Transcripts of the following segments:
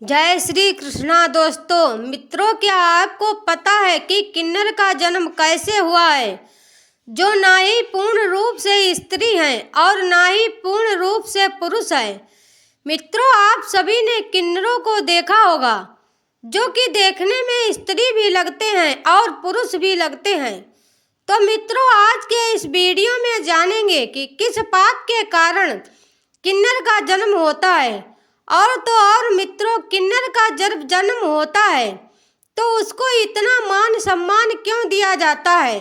जय श्री कृष्णा दोस्तों मित्रों, क्या आपको पता है कि किन्नर का जन्म कैसे हुआ है, जो ना ही पूर्ण रूप से स्त्री हैं और ना ही पूर्ण रूप से पुरुष है। मित्रों, आप सभी ने किन्नरों को देखा होगा, जो कि देखने में स्त्री भी लगते हैं और पुरुष भी लगते हैं। तो मित्रों, आज के इस वीडियो में जानेंगे कि किस पाप के कारण किन्नर का जन्म होता है। और तो और मित्रों, किन्नर का जब जन्म होता है तो उसको इतना मान सम्मान क्यों दिया जाता है।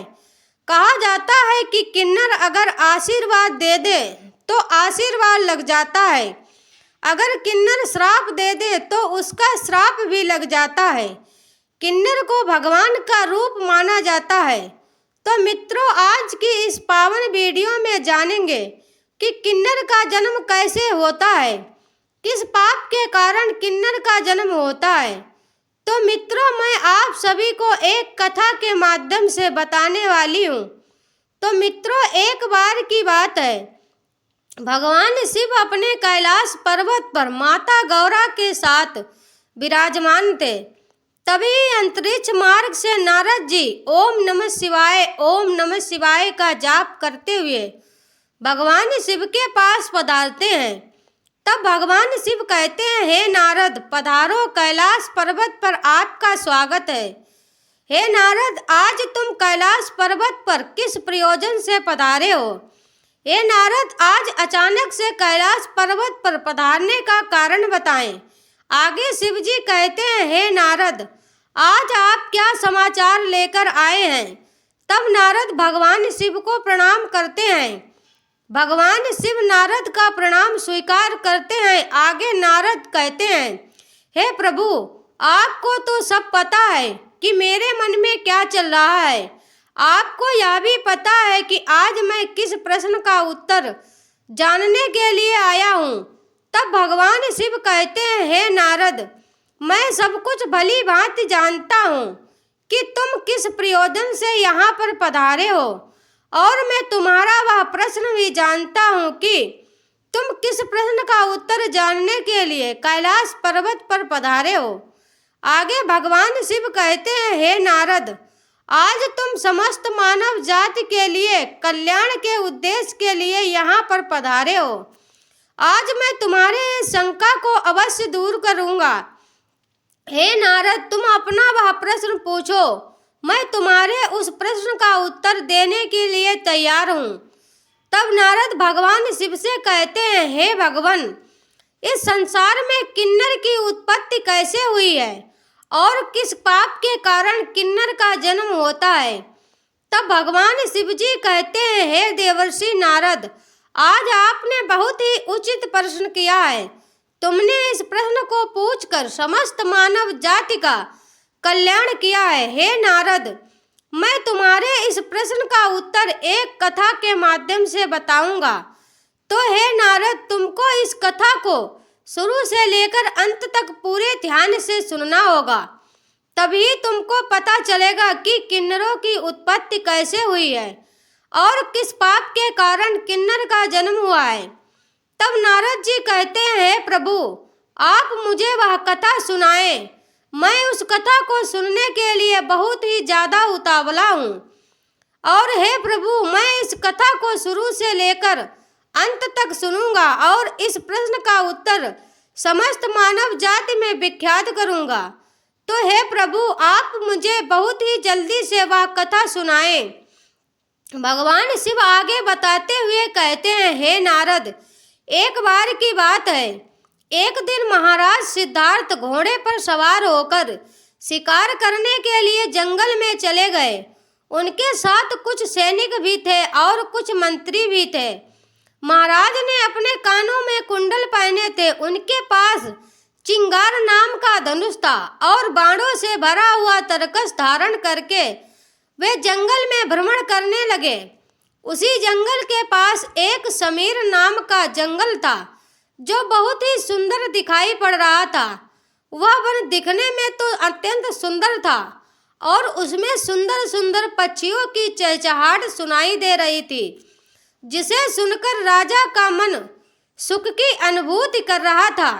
कहा जाता है कि किन्नर अगर आशीर्वाद दे दे तो आशीर्वाद लग जाता है, अगर किन्नर श्राप दे दे तो उसका श्राप भी लग जाता है। किन्नर को भगवान का रूप माना जाता है। तो मित्रों, आज की इस पावन वीडियो में जानेंगे कि किन्नर का जन्म कैसे होता है, किस पाप के कारण किन्नर का जन्म होता है। तो मित्रों, मैं आप सभी को एक कथा के माध्यम से बताने वाली हूँ। तो मित्रों, एक बार की बात है, भगवान शिव अपने कैलाश पर्वत पर माता गौरा के साथ विराजमान थे। तभी अंतरिक्ष मार्ग से नारद जी ओम नमः शिवाय का जाप करते हुए भगवान शिव के पास पधारते हैं। तब भगवान शिव कहते हैं, हे नारद, पधारो, कैलाश पर्वत पर आपका स्वागत है। हे नारद, आज तुम कैलाश पर्वत पर किस प्रयोजन से पधारे हो? हे नारद, आज अचानक से कैलाश पर्वत पर पधारने का कारण बताएं। आगे शिव जी कहते हैं, हे नारद, आज आप क्या समाचार लेकर आए हैं? तब नारद भगवान शिव को प्रणाम करते हैं। भगवान शिव नारद का प्रणाम स्वीकार करते हैं। आगे नारद कहते हैं, हे प्रभु, आपको तो सब पता है कि मेरे मन में क्या चल रहा है। आपको यह भी पता है कि आज मैं किस प्रश्न का उत्तर जानने के लिए आया हूँ। तब भगवान शिव कहते हैं, हे नारद, मैं सब कुछ भली भांति जानता हूँ कि तुम किस प्रयोजन से यहाँ पर पधारे हो, और मैं तुम्हारा वह प्रश्न भी जानता हूँ कि तुम किस प्रश्न का उत्तर जानने के लिए कैलाश पर्वत पर पधारे हो। आगे भगवान शिव कहते हैं, हे नारद, आज तुम समस्त मानव जाति के लिए कल्याण के उद्देश्य के लिए यहाँ पर पधारे हो। आज मैं तुम्हारे इस शंका को अवश्य दूर करूँगा। हे नारद, तुम अपना वह प्रश्न पूछो, मैं तुम्हारे उस प्रश्न का उत्तर देने के लिए तैयार हूँ। तब नारद भगवान शिव से कहते हैं, हे भगवान, इस संसार में किन्नर की उत्पत्ति कैसे हुई है और किस पाप के कारण किन्नर का जन्म होता है? तब भगवान शिव जी कहते हैं, हे देवर्षि नारद, आज आपने बहुत ही उचित प्रश्न किया है। तुमने इस प्रश्न को पूछकर समस्त मानव जाति का कल्याण किया है। हे नारद, मैं तुम्हारे इस प्रश्न का उत्तर एक कथा के माध्यम से बताऊंगा। तो हे नारद, तुमको इस कथा को शुरू से लेकर अंत तक पूरे ध्यान से सुनना होगा, तभी तुमको पता चलेगा कि किन्नरों की उत्पत्ति कैसे हुई है और किस पाप के कारण किन्नर का जन्म हुआ है। तब नारद जी कहते हैं, हे प्रभु, आप मुझे वह कथा सुनाएं। मैं उस कथा को सुनने के लिए बहुत ही ज्यादा उतावला हूँ। और हे प्रभु, मैं इस कथा को शुरू से लेकर अंत तक सुनूंगा और इस प्रश्न का उत्तर समस्त मानव जाति में विख्यात करूंगा। तो हे प्रभु, आप मुझे बहुत ही जल्दी से वह कथा सुनाएं। भगवान शिव आगे बताते हुए कहते हैं, हे नारद, एक बार की बात है, एक दिन महाराज सिद्धार्थ घोड़े पर सवार होकर शिकार करने के लिए जंगल में चले गए। उनके साथ कुछ सैनिक भी थे और कुछ मंत्री भी थे। महाराज ने अपने कानों में कुंडल पहने थे। उनके पास चिंगार नाम का धनुष था और बाणों से भरा हुआ तरकस धारण करके वे जंगल में भ्रमण करने लगे। उसी जंगल के पास एक समीर नाम का जंगल था, जो बहुत ही सुंदर दिखाई पड़ रहा था। वह वन दिखने में तो अत्यंत सुंदर था और उसमें सुंदर सुंदर पक्षियों की चहचहाहट सुनाई दे रही थी, जिसे सुनकर राजा का मन सुख की अनुभूति कर रहा था।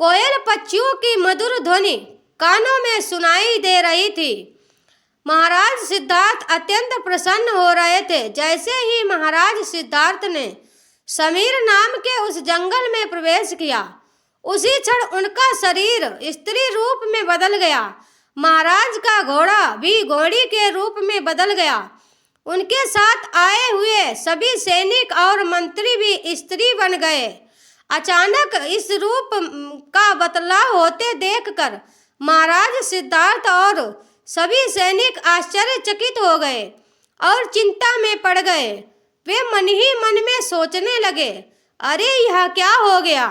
कोयल पक्षियों की मधुर ध्वनि कानों में सुनाई दे रही थी। महाराज सिद्धार्थ अत्यंत प्रसन्न हो रहे थे। जैसे ही महाराज सिद्धार्थ ने समीर नाम के उस जंगल में प्रवेश किया, उसी क्षण उनका शरीर स्त्री रूप में बदल गया। महाराज का घोड़ा भी घोड़ी के रूप में बदल गया। उनके साथ आए हुए सभी सैनिक और मंत्री भी स्त्री बन गए। अचानक इस रूप का बदलाव होते देखकर महाराज सिद्धार्थ और सभी सैनिक आश्चर्यचकित हो गए और चिंता में पड़ गए। वे मन ही मन में सोचने लगे, अरे यह क्या हो गया।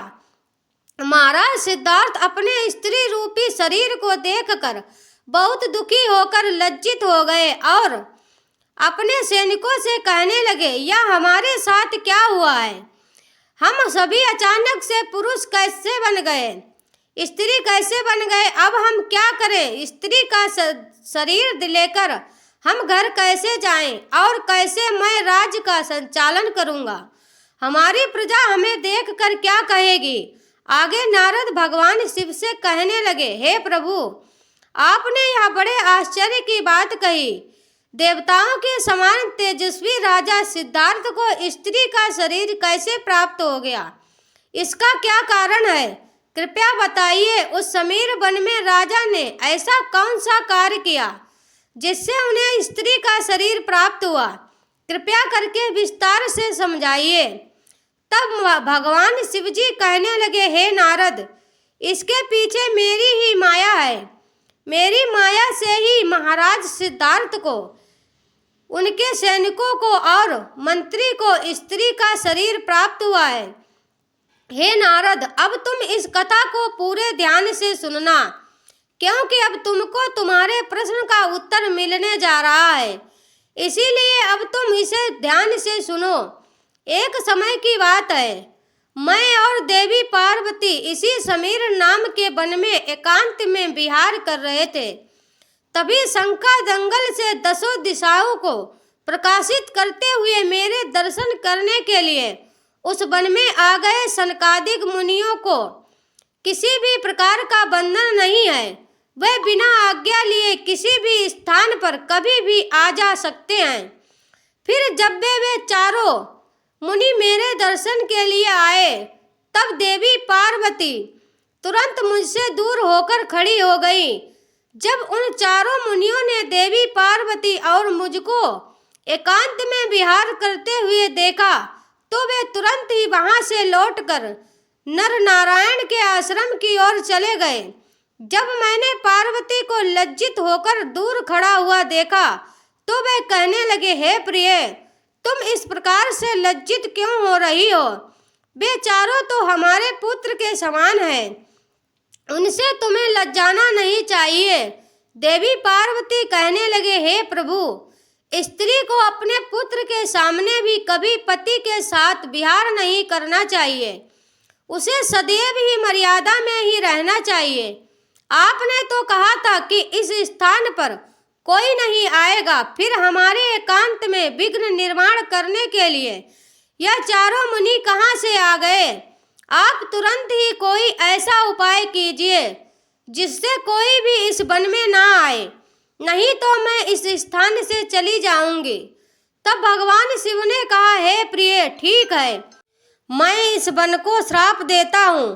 महाराज सिद्धार्थ अपने स्त्री रूपी शरीर को देखकर बहुत दुखी होकर लज्जित हो गए और अपने सैनिकों से कहने लगे, यह हमारे साथ क्या हुआ है। हम सभी अचानक से पुरुष कैसे बन गए, स्त्री कैसे बन गए। अब हम क्या करें। स्त्री का शरीर लेकर हम घर कैसे जाएं और कैसे मैं राज्य का संचालन करूंगा। हमारी प्रजा हमें देखकर क्या कहेगी। आगे नारद भगवान शिव से कहने लगे, हे प्रभु, आपने यह बड़े आश्चर्य की बात कही। देवताओं के समान तेजस्वी राजा सिद्धार्थ को स्त्री का शरीर कैसे प्राप्त हो गया, इसका क्या कारण है, कृपया बताइए। उस समीर वन में राजा ने ऐसा कौन सा कार्य किया जिससे उन्हें स्त्री का शरीर प्राप्त हुआ, कृपया करके विस्तार से समझाइए। तब भगवान शिवजी कहने लगे, हे नारद, इसके पीछे मेरी ही माया है। मेरी माया से ही महाराज सिद्धार्थ को, उनके सैनिकों को और मंत्री को स्त्री का शरीर प्राप्त हुआ है। हे नारद, अब तुम इस कथा को पूरे ध्यान से सुनना, क्योंकि अब तुमको तुम्हारे प्रश्न का उत्तर मिलने जा रहा है। इसीलिए अब तुम इसे ध्यान से सुनो। एक समय की बात है, मैं और देवी पार्वती इसी समीर नाम के वन में एकांत में विहार कर रहे थे। तभी शंखा जंगल से 10 दिशाओं को प्रकाशित करते हुए मेरे दर्शन करने के लिए उस वन में आ गए सनकादिक मुनियों को किसी भी प्रकार का बंधन नहीं है। वे बिना आज्ञा लिए किसी भी स्थान पर कभी भी आ जा सकते हैं। फिर जब वे चारों मुनि मेरे दर्शन के लिए आए, तब देवी पार्वती तुरंत मुझसे दूर होकर खड़ी हो गई। जब उन चारों मुनियों ने देवी पार्वती और मुझको एकांत में विहार करते हुए देखा, तो वे तुरंत ही वहां से लौटकर नर नारायण के आश्रम की ओर चले गए। जब मैंने पार्वती को लज्जित होकर दूर खड़ा हुआ देखा, तो वे कहने लगे, हे प्रिय, तुम इस प्रकार से लज्जित क्यों हो रही हो। वे चारों तो हमारे पुत्र के समान हैं, उनसे तुम्हें लज्जाना नहीं चाहिए। देवी पार्वती कहने लगे, हे प्रभु, स्त्री को अपने पुत्र के सामने भी कभी पति के साथ विहार नहीं करना चाहिए। उसे सदैव ही मर्यादा में ही रहना चाहिए। आपने तो कहा था कि इस स्थान पर कोई नहीं आएगा। फिर हमारे एकांत में विघ्न निर्माण करने के लिए यह चारों मुनि कहाँ से आ गए। आप तुरंत ही कोई ऐसा उपाय कीजिए जिससे कोई भी इस वन में ना आए, नहीं तो मैं इस स्थान से चली जाऊंगी। तब भगवान शिव ने कहा, हे प्रिय, ठीक है, मैं इस वन को श्राप देता हूँ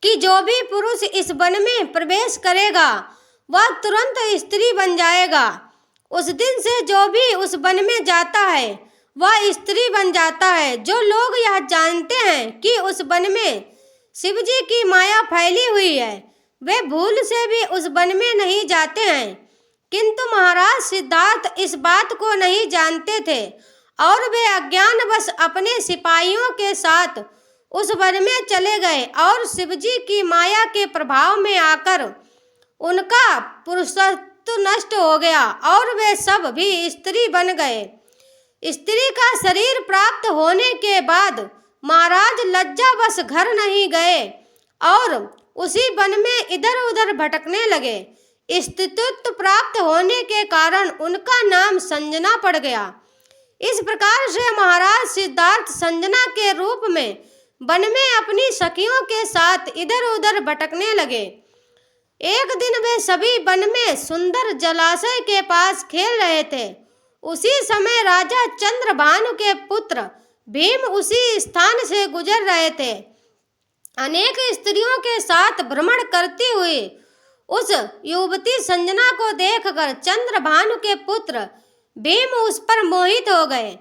कि जो भी पुरुष इस वन में प्रवेश करेगा वह तुरंत स्त्री बन जाएगा। उस दिन से जो भी उस वन में जाता है वह स्त्री बन जाता है। जो लोग यह जानते हैं कि उस वन में शिव जी की माया फैली हुई है, वे भूल से भी उस वन में नहीं जाते हैं। किंतु महाराज सिद्धार्थ इस बात को नहीं जानते थे और वे अज्ञानवश अपने सिपाहियों के साथ उस वन में चले गए और शिवजी की माया के प्रभाव में आकर उनका पुरुषत्व नष्ट हो गया और वे सब भी स्त्री बन गए। स्त्री का शरीर प्राप्त होने के बाद महाराज लज्जावश घर नहीं गए और उसी वन में इधर उधर भटकने लगे। स्त्रीत्व प्राप्त होने के कारण उनका नाम संजना पड़ गया। इस प्रकार से महाराज सिद्धार्थ संजना के रूप में वन में अपनी सखियों के साथ इधर उधर भटकने लगे। एक दिन वे सभी वन में सुंदर जलाशय के पास खेल रहे थे। उसी समय राजा चंद्रभानु के पुत्र भीम उसी स्थान से गुजर रहे थे। अनेक स्त्रियों के साथ भ्रमण करती हुई उस युवती संजना को देखकर चंद्रभानु के पुत्र भीम उस पर मोहित हो गए।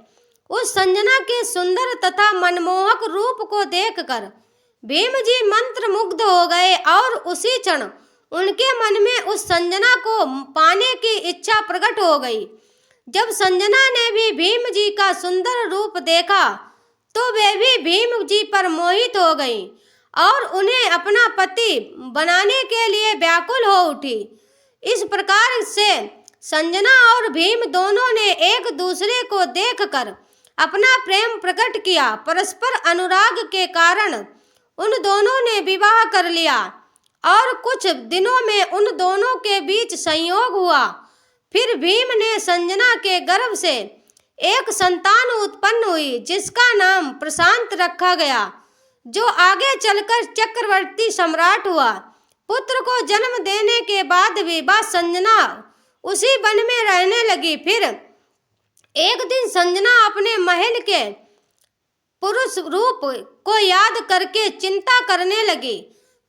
उस संजना के सुंदर तथा मनमोहक रूप को देखकर भीम जी मंत्र मुग्ध हो गए और उसी क्षण उनके मन में उस संजना को पाने की इच्छा प्रकट हो गई। जब संजना ने भी भीम जी का सुंदर रूप देखा तो वे भी भीम जी पर मोहित हो गई और उन्हें अपना पति बनाने के लिए व्याकुल हो उठी। इस प्रकार से संजना और भीम दोनों ने एक दूसरे को देखकर अपना प्रेम प्रकट किया। परस्पर अनुराग के कारण उन दोनों ने विवाह कर लिया और कुछ दिनों में उन दोनों के बीच संयोग हुआ। फिर भीम ने संजना के गर्भ से एक संतान उत्पन्न हुई जिसका नाम प्रशांत रखा गया, जो आगे चलकर चक्रवर्ती सम्राट हुआ। पुत्र को जन्म देने के बाद भी वह संजना उसी वन में रहने लगी। फिर एक दिन संजना अपने महल के पुरुष रूप को याद करके चिंता करने लगी।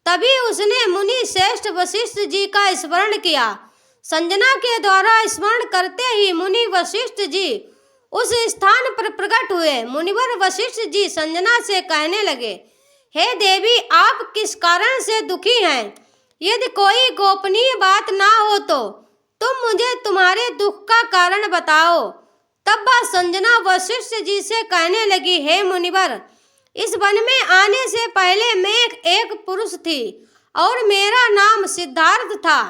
तभी उसने मुनि श्रेष्ठ वशिष्ठ जी का स्मरण किया। संजना के द्वारा स्मरण करते ही मुनि वशिष्ठ जी उस स्थान पर प्रकट हुए। मुनिवर वशिष्ठ जी संजना से कहने लगे, हे देवी, आप किस कारण से दुखी हैं? यदि कोई गोपनीय बात ना हो तो तुम मुझे तुम्हारे दुख का कारण बताओ। तब वह संजना वशिष्ठ जी से कहने लगी, हे मुनिवर, इस वन में आने से पहले मैं एक पुरुष थी और मेरा नाम सिद्धार्थ था,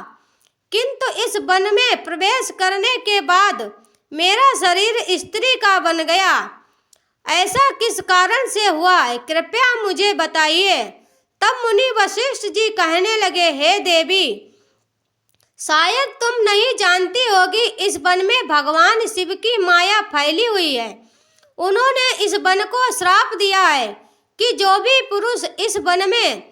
किंतु इस वन में प्रवेश करने के बाद मेरा शरीर स्त्री का बन गया। ऐसा किस कारण से हुआ है, कृपया मुझे बताइए। तब मुनि वशिष्ठ जी कहने लगे, हे देवी, शायद तुम नहीं जानती होगी, इस वन में भगवान शिव की माया फैली हुई है। उन्होंने इस वन को श्राप दिया है कि जो भी पुरुष इस वन में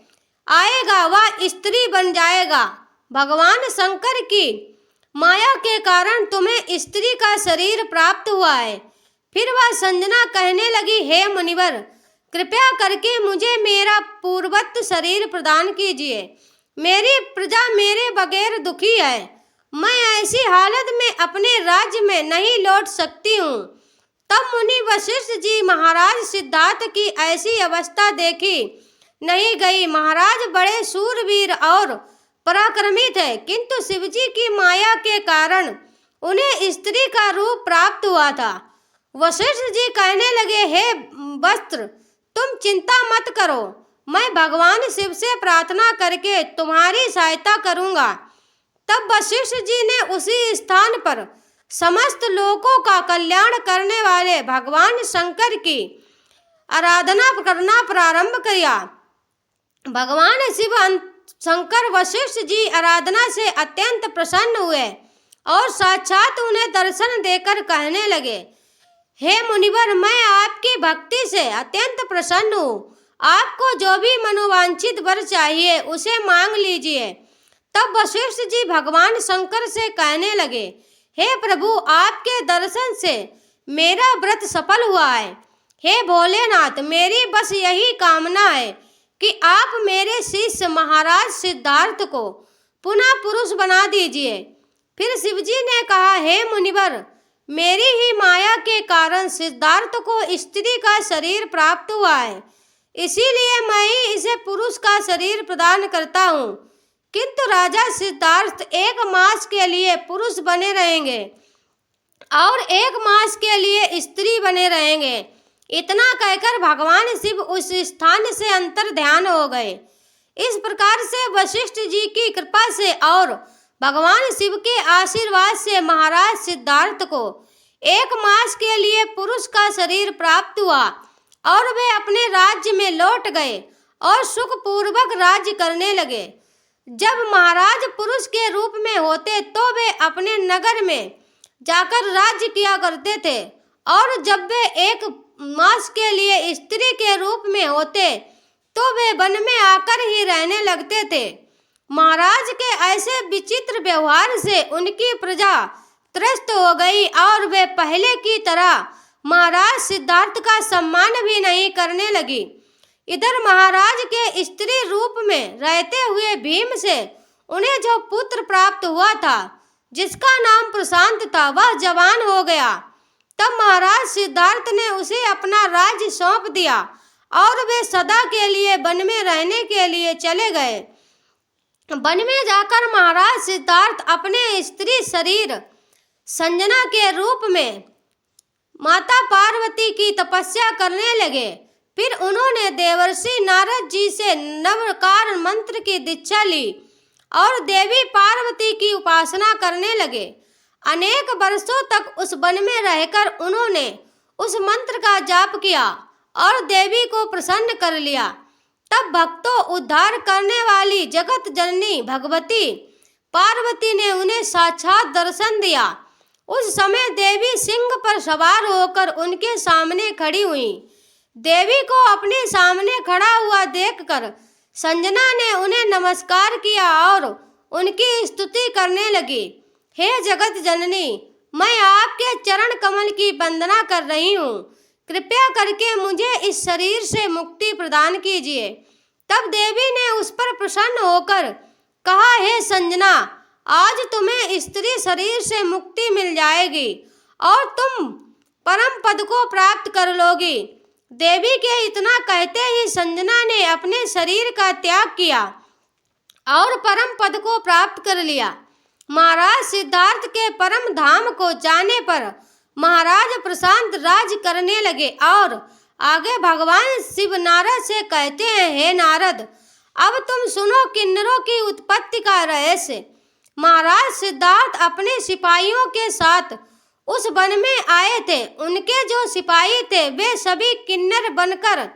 आएगा वह स्त्री बन जाएगा। भगवान शंकर की माया के कारण तुम्हें स्त्री का शरीर प्राप्त हुआ है। फिर वह संजना कहने लगी, हे मुनिवर, कृपया करके मुझे मेरा पूर्ववत शरीर प्रदान कीजिए। मेरी प्रजा मेरे बगैर दुखी है। मैं ऐसी हालत में अपने राज्य में नहीं लौट सकती हूँ। तब मुनि वशिष्ठ जी महाराज सिद्धार्थ की ऐसी अवस्था देखी नहीं गई। महाराज बड़े शूरवीर और पराक्रमी थे, किंतु शिवजी की माया के कारण उन्हें स्त्री का रूप प्राप्त हुआ था। वशिष्ठ जी कहने लगे, हे वस्त्र, तुम चिंता मत करो, मैं भगवान शिव से प्रार्थना करके तुम्हारी सहायता करूंगा। तब वशिष्ठ जी ने उसी स्थान पर समस्त लोगों का कल्याण करने वाले भगवान शंकर की आराधना करना प्रारंभ किया। भगवान शिव शंकर वशिष्ठ जी आराधना से अत्यंत प्रसन्न हुए और साक्षात उन्हें दर्शन देकर कहने लगे, हे मुनिवर, मैं आपकी भक्ति से अत्यंत प्रसन्न हूँ। आपको जो भी मनोवांछित वर चाहिए उसे मांग लीजिए। तब वशिष्ठ जी भगवान शंकर से कहने लगे, हे प्रभु, आपके दर्शन से मेरा व्रत सफल हुआ है। हे भोलेनाथ, मेरी बस यही कामना है कि आप मेरे शिष्य महाराज सिद्धार्थ को पुनः पुरुष बना दीजिए। फिर शिवजी ने कहा, हे मुनिवर, मेरी ही माया के कारण सिद्धार्थ को स्त्री का शरीर प्राप्त हुआ है, इसीलिए मैं ही इसे पुरुष का शरीर प्रदान करता हूँ। किंतु राजा सिद्धार्थ 1 मास के लिए पुरुष बने रहेंगे और 1 मास के लिए स्त्री बने रहेंगे। इतना कहकर भगवान शिव उस स्थान से अंतर ध्यान हो गए। इस प्रकार से वशिष्ठ जी की कृपा से और भगवान शिव के आशीर्वाद से महाराज सिद्धार्थ को 1 मास के लिए पुरुष का शरीर प्राप्त हुआ और वे अपने राज्य में लौट गए और सुखपूर्वक राज्य करने लगे। जब महाराज पुरुष के रूप में होते तो वे अपने नगर में जाकर राज्य किया करते थे, और जब वे एक मास के लिए स्त्री के रूप में होते तो वे वन में आकर ही रहने लगते थे। महाराज के ऐसे विचित्र व्यवहार से उनकी प्रजा त्रस्त हो गई और वे पहले की तरह महाराज सिद्धार्थ का सम्मान भी नहीं करने लगी। इधर महाराज के स्त्री रूप में रहते हुए भीम से उन्हें जो पुत्र प्राप्त हुआ था, जिसका नाम प्रशांत था, वह जवान हो गया। तब महाराज सिद्धार्थ ने उसे अपना राज्य सौंप दिया और वे सदा के लिए वन में रहने के लिए चले गए। वन में जाकर महाराज सिद्धार्थ अपने स्त्री शरीर संजना के रूप में माता पार्वती की तपस्या करने लगे। फिर उन्होंने देवर्षि नारद जी से नवकार मंत्र की दीक्षा ली और देवी पार्वती की उपासना करने लगे। अनेक वर्षों तक उस वन में रहकर उन्होंने उस मंत्र का जाप किया और देवी को प्रसन्न कर लिया। तब भक्तों उद्धार करने वाली जगत जननी भगवती पार्वती ने उन्हें साक्षात दर्शन दिया। उस समय देवी सिंह पर सवार होकर उनके सामने खड़ी हुई। देवी को अपने सामने खड़ा हुआ देखकर संजना ने उन्हें नमस्कार किया और उनकी स्तुति करने लगी। हे जगत जननी, मैं आपके चरण कमल की वंदना कर रही हूँ। कृपया करके मुझे इस शरीर से मुक्ति प्रदान कीजिए। तब देवी ने उस पर प्रसन्न होकर कहा, हे संजना, आज तुम्हें स्त्री शरीर से मुक्ति मिल जाएगी और तुम परम पद को प्राप्त कर लोगी। देवी के इतना कहते ही संजना ने अपने शरीर का त्याग किया और परम पद को प्राप्त कर लिया। महाराज सिद्धार्थ के परम धाम को जाने पर महाराज प्रशांत राज करने लगे और आगे भगवान शिव नारद से कहते हैं, हे नारद, अब तुम सुनो किन्नरों की उत्पत्ति का रहस्य। महाराज सिद्धार्थ अपने सिपाहियों के साथ उस वन में आए थे। उनके जो सिपाही थे वे सभी किन्नर बनकर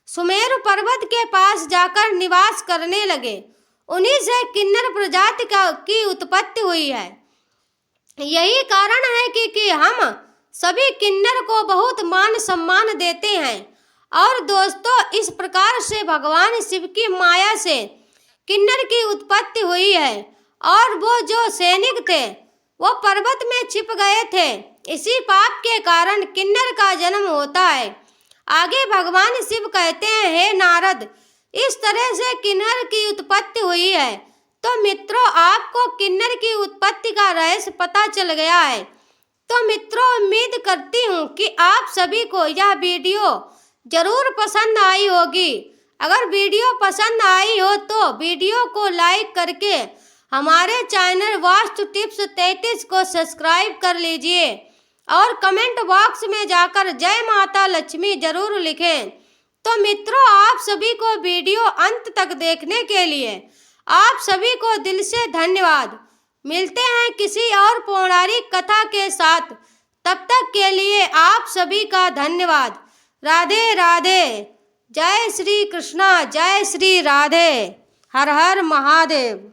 सुमेरु पर्वत के पास जाकर निवास करने लगे। उन्हीं से किन्नर प्रजाति की उत्पत्ति हुई है। यही कारण है कि हम सभी किन्नर को बहुत मान सम्मान देते हैं। और दोस्तों, इस प्रकार से भगवान शिव की माया से किन्नर की उत्पत्ति हुई है और वो जो सैनिक थे वो पर्वत में छिप गए थे। इसी पाप के कारण किन्नर का जन्म होता है। आगे भगवान शिव कहते हैं, हे नारद, इस तरह से किन्नर की उत्पत्ति हुई है। तो मित्रों, आपको किन्नर की उत्पत्ति का रहस्य पता चल गया है। तो मित्रों, उम्मीद करती हूँ कि आप सभी को यह वीडियो जरूर पसंद आई होगी। अगर वीडियो पसंद आई हो तो वीडियो को लाइक करके हमारे चैनल वास्तु टिप्स 33 को सब्सक्राइब कर लीजिए और कमेंट बॉक्स में जाकर जय माता लक्ष्मी जरूर लिखें। तो मित्रों, आप सभी को वीडियो अंत तक देखने के लिए आप सभी को दिल से धन्यवाद। मिलते हैं किसी और पौराणिक कथा के साथ। तब तक के लिए आप सभी का धन्यवाद। राधे राधे। जय श्री कृष्णा, जय श्री राधे। हर हर महादेव।